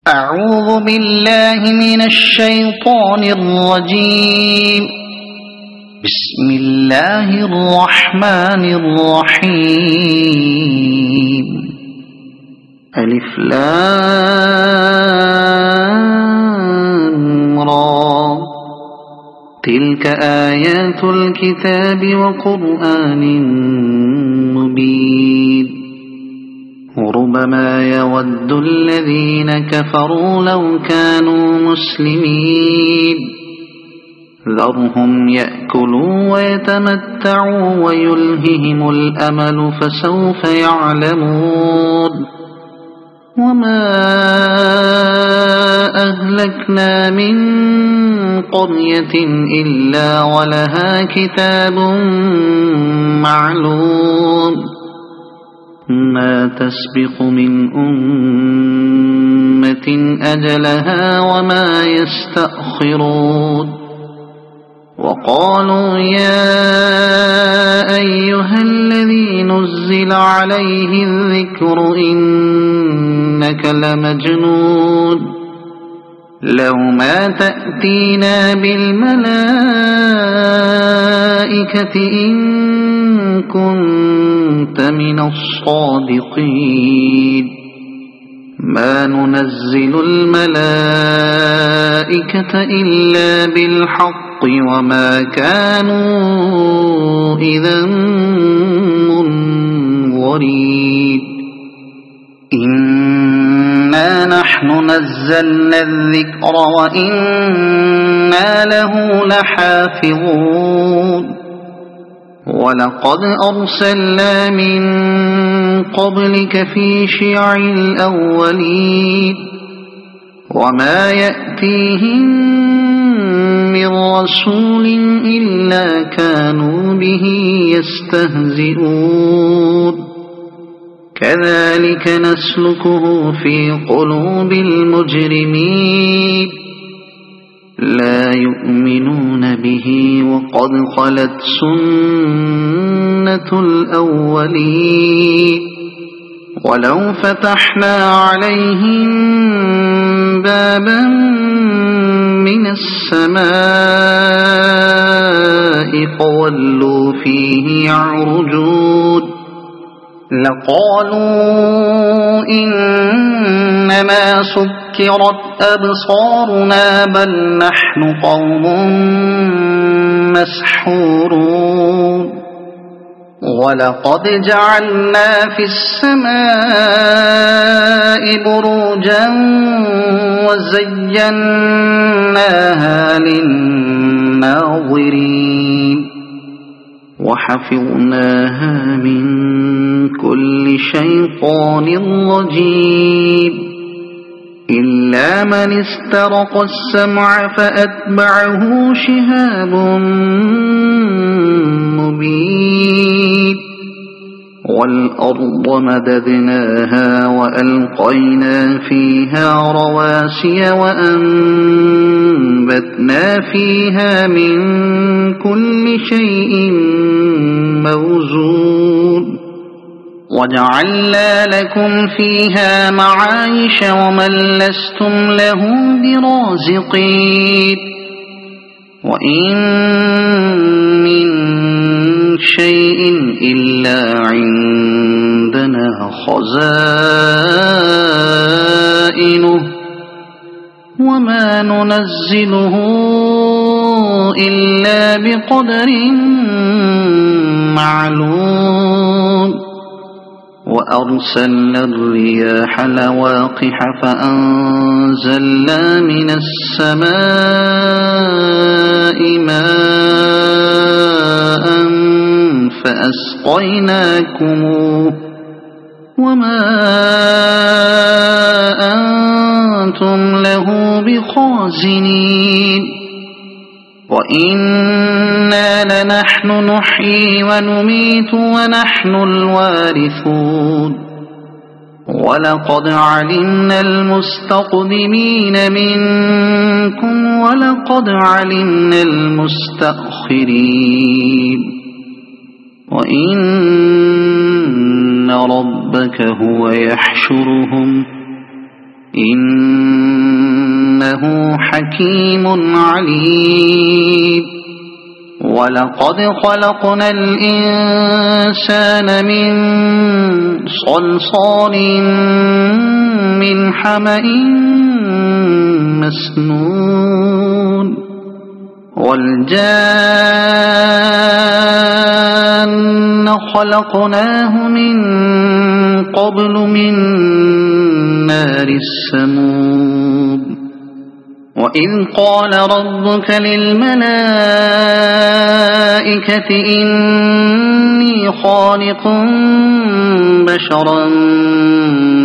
أعوذ بالله من الشيطان الرجيم. بسم الله الرحمن الرحيم. ألف لام را. تلك آيات الكتاب وقرآن مبين. ربما يود الذين كفروا لو كانوا مسلمين. ذرهم يأكلوا ويتمتعوا ويلههم الأمل فسوف يعلمون. وما أهلكنا من قرية إلا ولها كتاب معلوم. ما تسبق من أمة أجلها وما يستأخرون. وقالوا يا أيها الذي نزل عليه الذكر إنك لمجنون. لو ما تأتينا بالملائكة إن كنت من الصادقين. ما ننزل الملائكة إلا بالحق وما كانوا إذا منظرين. إنا نحن نزلنا الذكر وإنا له لحافظون. ولقد أرسلنا من قبلك في شيع الأولين. وما يأتيهم من رسول إلا كانوا به يستهزئون. كذلك نسلكه في قلوب المجرمين. لا يؤمنون به وقد خلت سنة الأولين. ولو فتحنا عليهم بابا من السماء فولوا فيه يعرجون لقالوا إنما سكرت أبصارنا بل نحن قوم مسحورون. ولقد جعلنا في السماء بروجا وزيناها للناظرين. وحفظناها من كل شيطان رجيم إلا من استرق السمع فأتبعه شهاب مبين. والأرض مددناها وألقينا فيها رواسي وأنبتنا فيها من كل شيء موزون. وجعلنا لكم فيها معايش ومن لستم له برازقين. وإن من شيء إلا عندنا خزائنه وما ننزله إلا بقدر معلوم. وأرسلنا الرياح لواقح فأنزلنا من السماء ماء فأسقيناكموه وما أنتم له بخازنين. وإنا لنحن نحيي ونميت ونحن الوارثون. ولقد علمنا المستقدمين منكم ولقد علمنا المستأخرين. وإن ربك هو يحشرهم إن إنه حكيم عليم ولقد خلقنا الإنسان من صلصال من حمأ مسنون والجان خلقناه من قبل من نار السموم وإذ قال ربك للملائكة إني خالق بشرا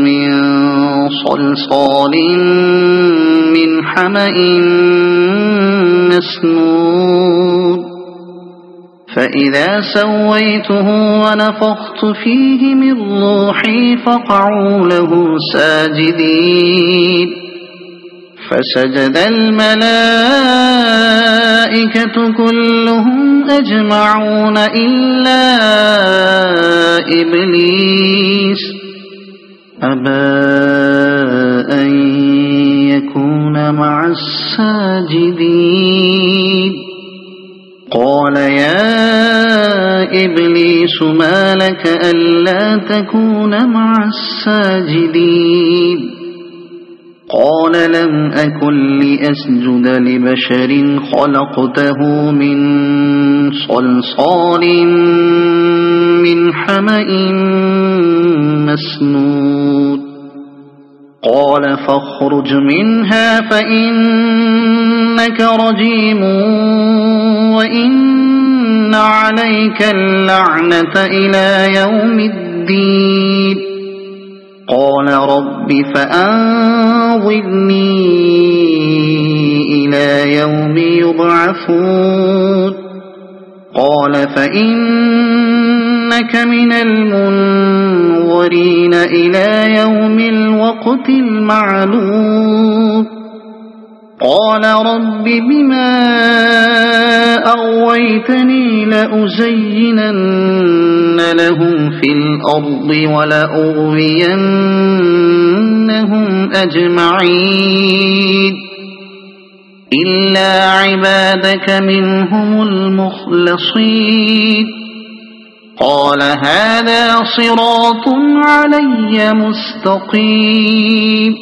من صلصال من حمأ مسنون فإذا سويته ونفخت فيه من روحي فقعوا له ساجدين فسجد الملائكة كلهم أجمعون إلا إبليس أبى أن يكون مع الساجدين قال يا إبليس ما لك ألا تكون مع الساجدين قال لم أكن لأسجد لبشر خلقته من صلصال من حمأ مسنون قال فاخرج منها فإنك رجيم وإن عليك اللعنة إلى يوم الدين قال رب فأنظرني إلى يوم يبعثون قال فإنك من المنظرين إلى يوم الوقت المعلوم قال رب بما أغويتني لأزينن لهم في الأرض ولأغوينهم أجمعين إلا عبادك منهم المخلصين قال هذا صراط علي مستقيم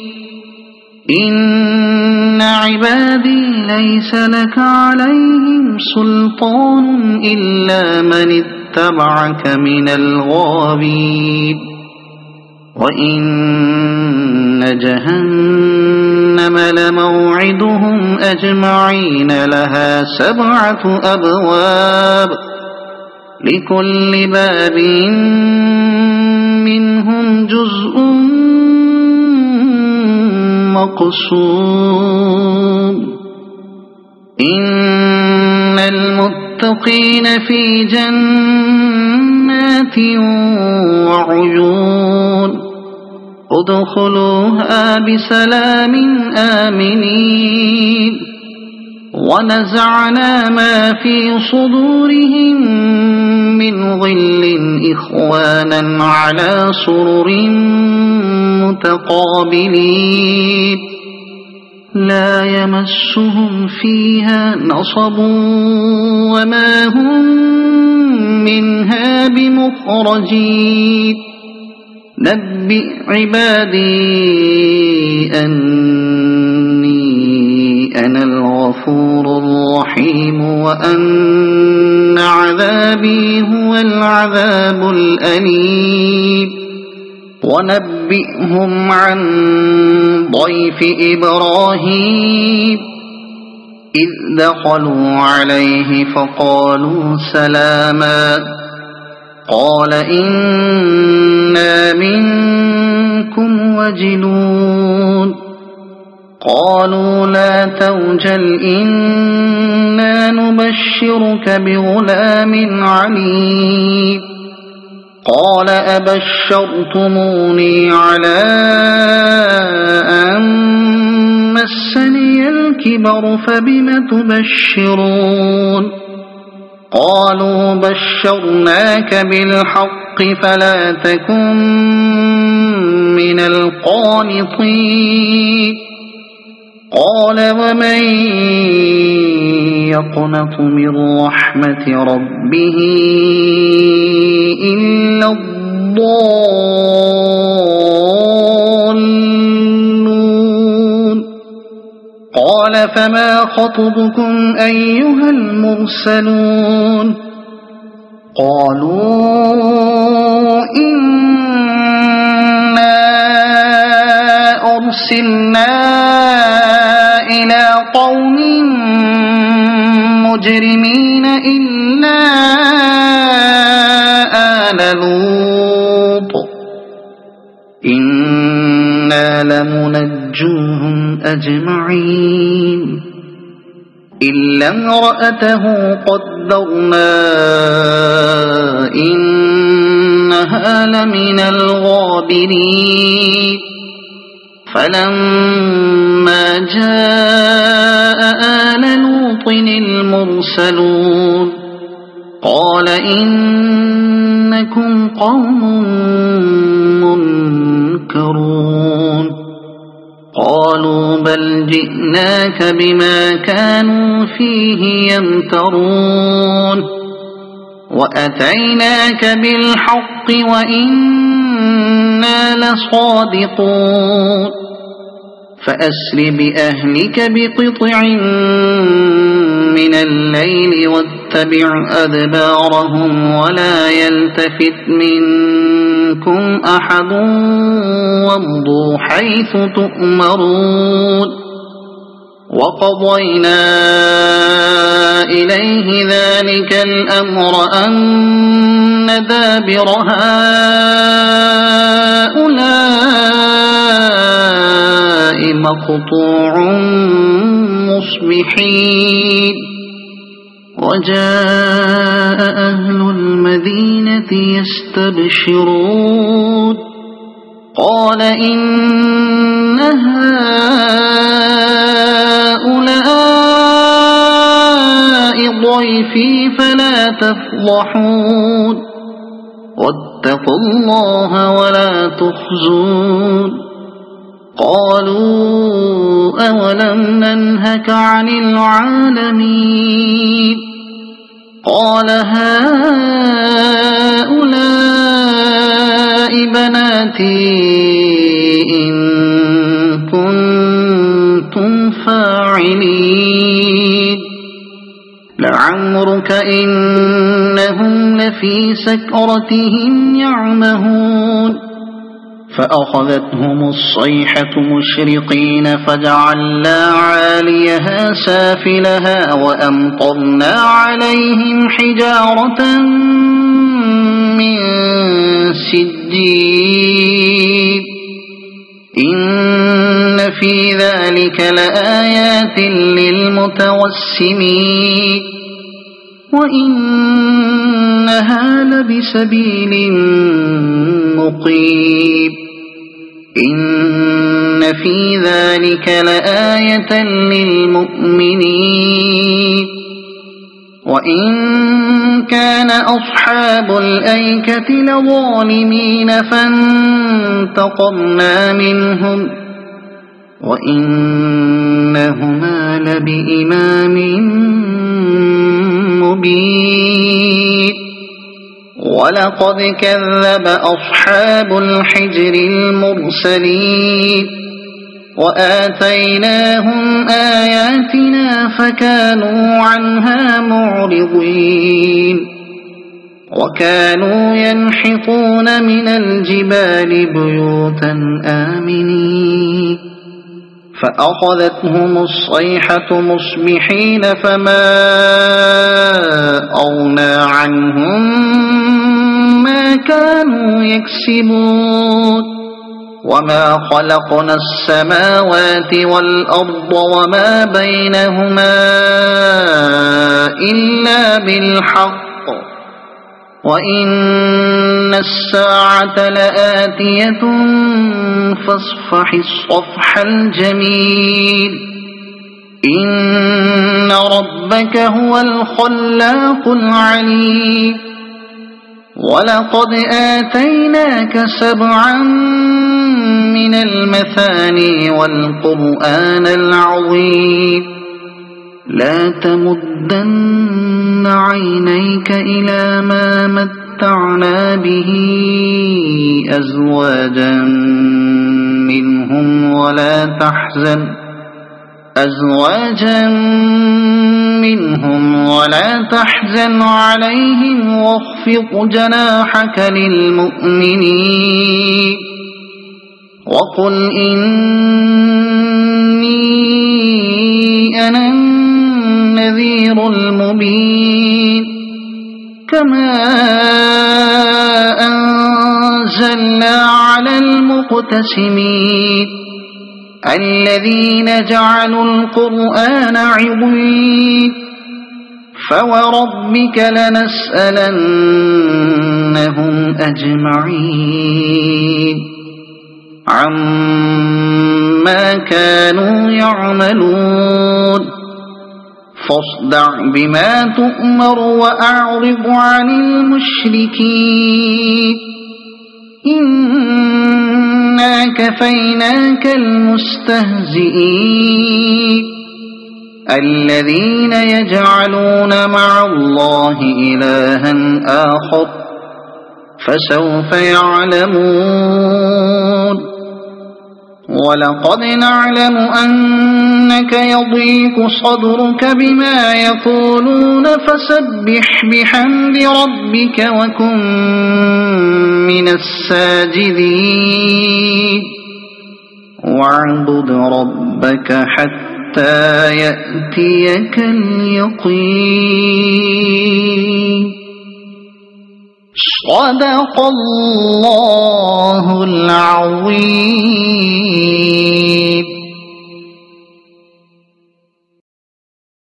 إن عبادي ليس لك عليهم سلطان إلا من اتبعك من الغاوين وإن جهنم لموعدهم أجمعين لها 7 أبواب لكل باب منهم جزء مقسوم إن المتقين في جنات وعيون ادخلوها بسلام آمنين ونزعنا ما في صدورهم من غل إخوانا على سرر متقابلين لا يمسهم فيها نصب وما هم منها بمخرجين نبئ عبادي أني أنا الغفور الرحيم وأن عذابي هو العذاب الأليم ونبئهم عن ضيف إبراهيم إذ دخلوا عليه فقالوا سلاما قال إنا منكم وجلون قالوا لا توجل إنا نبشرك بغلام عليم قال أبشرتموني على أن مسني الكبر فبم تبشرون قالوا بشرناك بالحق فلا تكن من القانطين قال ومن يقنط من رحمة ربه إلا الضالون قال فما خطبكم أيها المرسلون قالوا إنا أرسلنا إلى قوم مجرمين إلا آل لوط إنا لمنجوهم أجمعين إلا امرأته قدرنا إنها لمن الغابرين فلما جاء آل لوط المرسلون قال إنكم قوم منكرون قالوا بل جئناك بما كانوا فيه يمترون وأتيناك بالحق وإنا لصادقون فأسر بأهلك بقطع من الليل واتبع أدبارهم ولا يلتفت منكم أحد وامضوا حيث تؤمرون وقضينا إليه ذلك الأمر أن دابر هؤلاء مقطوع مصبحين وجاء أهل المدينة يستبشرون قال إن هؤلاء ضيفي فلا تفضحون واتقوا الله ولا تخزون قالوا أولم ننهك عن العالمين قال هؤلاء بناتي إن كنتم فاعلين لعمرك إنهم لفي سكرتهم يعمهون فأخذتهم الصيحة مشرقين فجعلنا عاليها سافلها وأمطرنا عليهم حجارة من سجيل إن في ذلك لآيات للمتوسمين وإنها لبسبيل مقيم إن في ذلك لآية للمؤمنين وإن كان أصحاب الأيكة لظالمين فانتقمنا منهم وإنهما لبإمام مبين ولقد كذب أصحاب الحجر المرسلين وآتيناهم آياتنا فكانوا عنها معرضين وكانوا ينحطون من الجبال بيوتا آمنين فأخذتهم الصيحة مصبحين فما أغنى عنهم ما كانوا يكسبون وما خلقنا السماوات والأرض وما بينهما إلا بالحق وإن الساعة لآتية فاصفح الصفح الجميل إن ربك هو الخلاق العليم ولقد آتيناك 7 من المثاني والقرآن العظيم لا تمدن عينيك إلى ما متعنا به أزواجا منهم ولا تحزن عليهم واخفض جناحك للمؤمنين وقل إني أنا النذير المبين كما أنزلنا على المقتسمين الذين جعلوا القرآن عضين فوربك لنسألنهم أجمعين عما كانوا يعملون فاصدع بما تؤمر وأعرض عن المشركين إنا كفيناك المستهزئين الذين يجعلون مع الله إلها آخر فسوف يعلمون ولقد نعلم أنك يضيق صدرك بما يقولون فسبح بحمد ربك وكن من الساجدين واعبد ربك حتى يأتيك اليقين صدق الله العظيم.